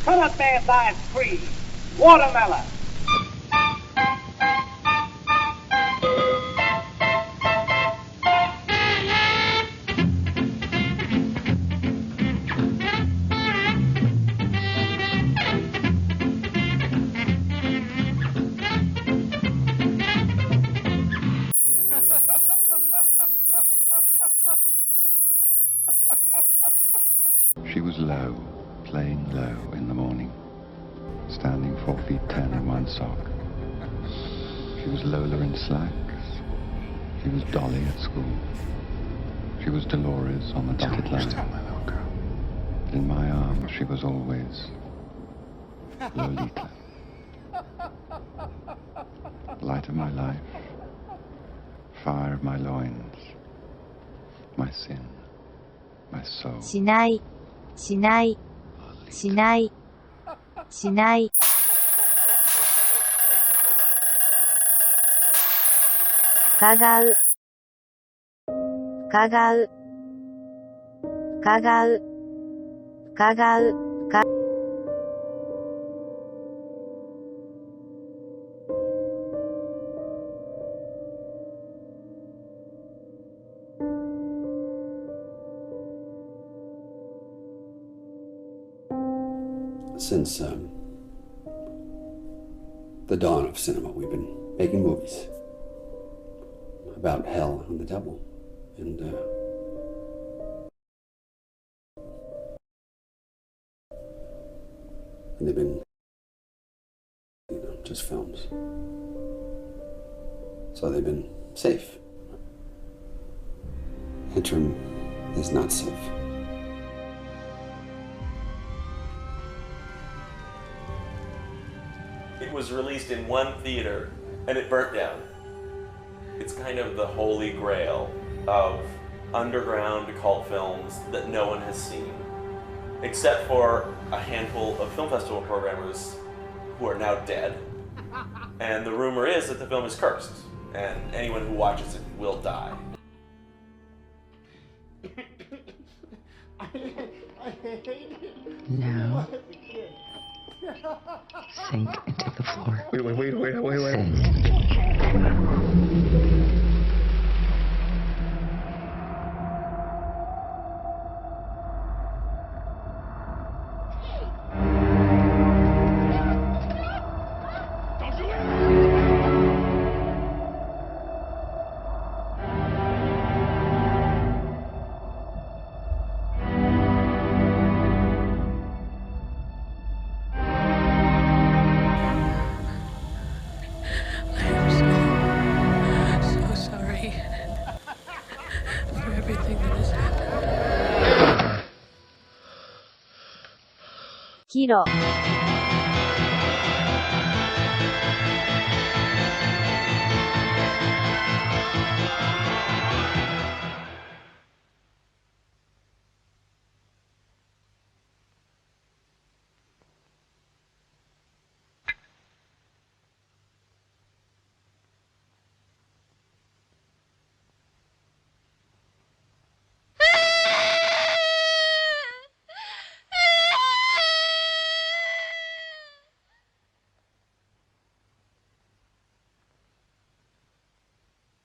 Cut up their size free. Watermelon. She was low, playing low in the morning, standing 4 feet 10 in one sock. She was Lola in slacks. She was Dolly at school. She was Dolores on the dotted line. In my arms she was always Lolita. Light of my life, fire of my loins, my sin, my soul. しないしないしないしない伺う伺う伺う伺うか Since the dawn of cinema, we've been making movies about hell and the devil, and they've been, just films. So they've been safe. Interim is not safe. It was released in one theater and it burnt down. It's kind of the holy grail of underground cult films that no one has seen, except for a handful of film festival programmers who are now dead. And the rumor is that the film is cursed, and anyone who watches it will die. Now, sink into the floor. Wait. Kiro